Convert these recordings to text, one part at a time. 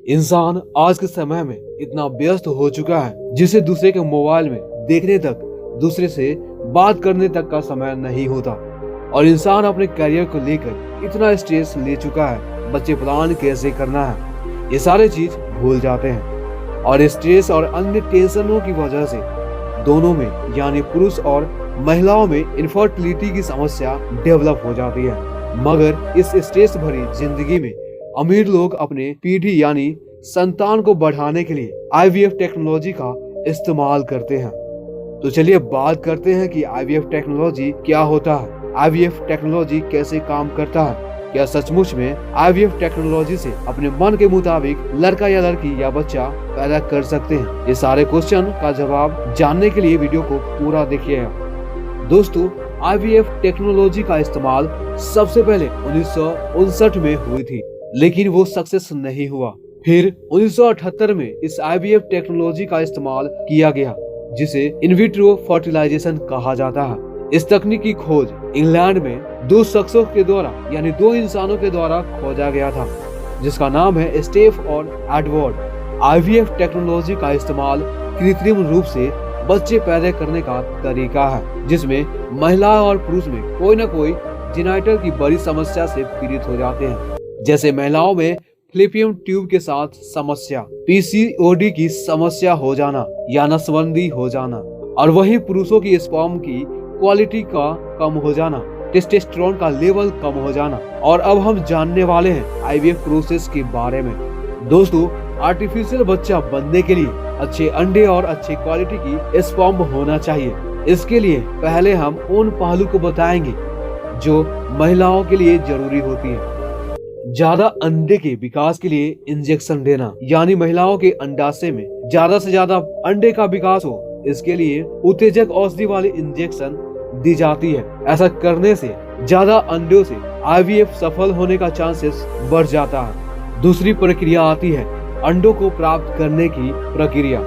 इंसान आज के समय में इतना व्यस्त हो चुका है जिसे दूसरे के मोबाइल में देखने तक, दूसरे से बात करने तक का समय नहीं होता। और इंसान अपने करियर को लेकर इतना स्ट्रेस ले चुका है, बच्चे प्लान कैसे करना है ये सारे चीज भूल जाते हैं। और स्ट्रेस और अन्य टेंशनों की वजह से दोनों में यानी पुरुष और महिलाओं में इनफर्टिलिटी की समस्या डेवलप हो जाती है। मगर इस स्ट्रेस भरी जिंदगी में अमीर लोग अपने पीढ़ी यानी संतान को बढ़ाने के लिए आईवीएफ टेक्नोलॉजी का इस्तेमाल करते हैं। तो चलिए बात करते हैं कि आईवीएफ टेक्नोलॉजी क्या होता है, आईवीएफ टेक्नोलॉजी कैसे काम करता है, क्या सचमुच में आईवीएफ टेक्नोलॉजी से अपने मन के मुताबिक लड़का या लड़की या बच्चा पैदा कर सकते हैं। ये सारे क्वेश्चन का जवाब जानने के लिए वीडियो को पूरा देखिएगा। दोस्तों, आईवीएफ टेक्नोलॉजी का इस्तेमाल सबसे पहले 1959 में हुई थी, लेकिन वो सक्सेस नहीं हुआ। फिर 1978 में इस आईवीएफ टेक्नोलॉजी का इस्तेमाल किया गया, जिसे इनविट्रो फर्टिलाइजेशन कहा जाता है। इस तकनीक की खोज इंग्लैंड में दो शख्सों के द्वारा यानी दो इंसानों के द्वारा खोजा गया था, जिसका नाम है स्टेफ और एडवर्ड। आईवीएफ टेक्नोलॉजी का इस्तेमाल कृत्रिम रूप से बच्चे पैदा करने का तरीका है, जिसमें महिला और पुरुष में कोई न कोई जेनिटल की बड़ी समस्या से पीड़ित हो जाते हैं, जैसे महिलाओं में फ्लैपियन ट्यूब के साथ समस्या, पीसीओडी की समस्या हो जाना या नसबंदी हो जाना, और वही पुरुषों की स्पर्म की क्वालिटी का कम हो जाना, टेस्टोस्टेरोन का लेवल कम हो जाना। और अब हम जानने वाले हैं आईवीएफ प्रोसेस के बारे में। दोस्तों, आर्टिफिशियल बच्चा बनने के लिए अच्छे अंडे और अच्छी क्वालिटी की स्पर्म होना चाहिए। इसके लिए पहले हम उन पहलू को बताएंगे जो महिलाओं के लिए जरूरी होती है। ज्यादा अंडे के विकास के लिए इंजेक्शन देना, यानी महिलाओं के अंडाशय में ज्यादा से ज्यादा अंडे का विकास हो, इसके लिए उत्तेजक औषधि वाली इंजेक्शन दी जाती है। ऐसा करने से ज्यादा अंडों से आईवीएफ सफल होने का चांसेस बढ़ जाता है। दूसरी प्रक्रिया आती है अंडों को प्राप्त करने की प्रक्रिया।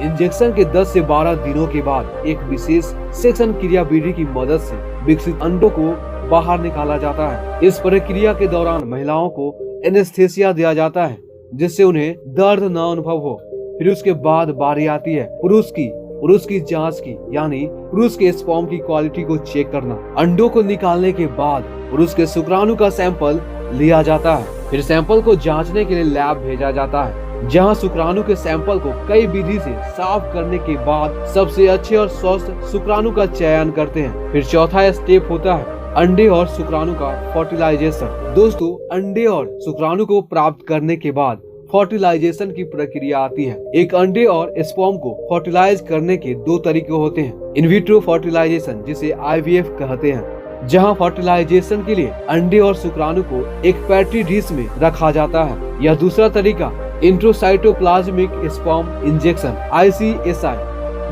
इंजेक्शन के 10 से 12 दिनों के बाद एक विशेष सेक्शन क्रिया विधि की मदद से विकसित अंडों को बाहर निकाला जाता है। इस प्रक्रिया के दौरान महिलाओं को एनेस्थेसिया दिया जाता है, जिससे उन्हें दर्द न अनुभव हो। फिर उसके बाद बारी आती है पुरुष की जांच की, यानी पुरुष के स्पर्म की क्वालिटी को चेक करना। अंडों को निकालने के बाद पुरुष के शुक्राणु का सैंपल लिया जाता है। फिर सैंपल को जांचने के लिए लैब भेजा जाता है, जहां शुक्राणु के सैंपल को कई विधि से साफ करने के बाद सबसे अच्छे और स्वस्थ शुक्राणु का चयन करते हैं। फिर चौथा स्टेप होता है अंडे और शुक्राणु का फर्टिलाइजेशन। दोस्तों, अंडे और शुक्राणु को प्राप्त करने के बाद फर्टिलाइजेशन की प्रक्रिया आती है। एक अंडे और स्पर्म को फर्टिलाइज करने के दो तरीके होते हैं। इनविट्रो फर्टिलाइजेशन, जिसे आईवीएफ कहते हैं, जहां फर्टिलाइजेशन के लिए अंडे और शुक्राणु को एक पेट्री डिश में रखा जाता है। या दूसरा तरीका इंट्रोसाइटोप्लाज्मिक स्पर्म इंजेक्शन ICSI,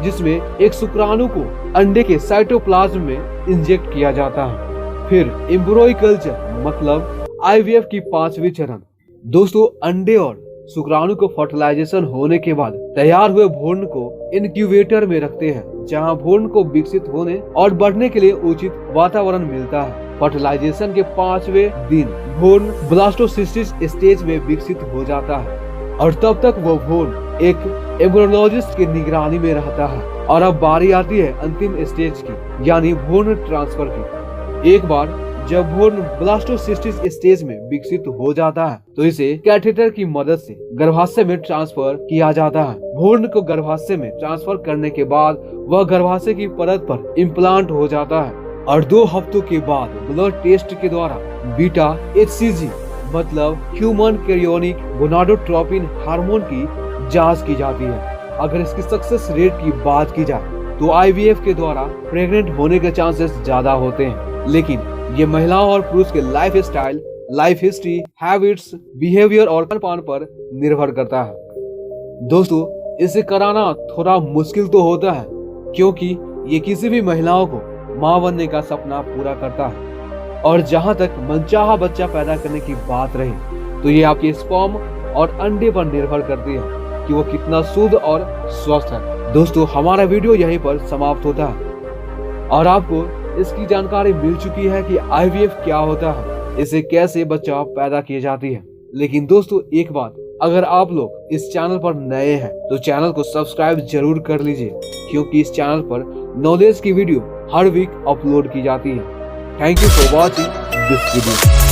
जिसमें एक शुक्राणु को अंडे के साइटोप्लाज्म में इंजेक्ट किया जाता है। फिर एम्ब्रॉय कल्चर मतलब आईवीएफ की 5वीं चरण। दोस्तों, अंडे और शुक्राणु को फर्टिलाइजेशन होने के बाद तैयार हुए भ्रूण को इनक्यूबेटर में रखते हैं, जहां भ्रूण को विकसित होने और बढ़ने के लिए उचित वातावरण मिलता है। फर्टिलाइजेशन के 5वें दिन भ्रूण ब्लास्टोसिस्टिस स्टेज में विकसित हो जाता है, और तब तक वो भ्रूण एक एम्ब्रियोलॉजिस्ट की निगरानी में रहता है। और अब बारी आती है अंतिम स्टेज की, यानी भ्रूण ट्रांसफर की। एक बार जब भ्रूण ब्लास्टोसिस्टिस स्टेज में विकसित हो जाता है, तो इसे कैथेटर की मदद से गर्भाशय में ट्रांसफर किया जाता है। भ्रूण को गर्भाशय में ट्रांसफर करने के बाद वह गर्भाशय की परत पर इम्प्लांट हो जाता है, और 2 हफ्तों के बाद ब्लड टेस्ट के द्वारा बीटा HCG मतलब ह्यूमन कैरियोनिक गोनाडोट्रोपिन हार्मोन की जांच की जाती है। अगर इसकी सक्सेस रेट की बात की जाए तो आईवीएफ के द्वारा प्रेग्नेंट होने के चांसेस ज्यादा होते हैं, लेकिन ये महिलाओं और पुरुष के life style, life history, habits, behaviour और खानपान पर निर्भर करता है। दोस्तों, इसे कराना थोड़ा मुश्किल तो होता है, क्योंकि ये किसी भी महिलाओं को मां बनने का सपना पूरा करता है। और जहां तक मनचाहा बच्चा पैदा करने की बात रही, तो ये आपके स्पर्म और अंडे पर निर्भर करती है कि वो कितना शुद्ध और स्वस्थ है। दोस्तों, हमारा वीडियो यहीं पर समाप्त होता है, और आपको इसकी जानकारी मिल चुकी है कि आईवीएफ क्या होता है, इसे कैसे बच्चा पैदा की जाती है। लेकिन दोस्तों, एक बात अगर आप लोग इस चैनल पर नए हैं तो चैनल को सब्सक्राइब जरूर कर लीजिए, क्योंकि इस चैनल पर नॉलेज की वीडियो हर वीक अपलोड की जाती है। Thank you for watching this video.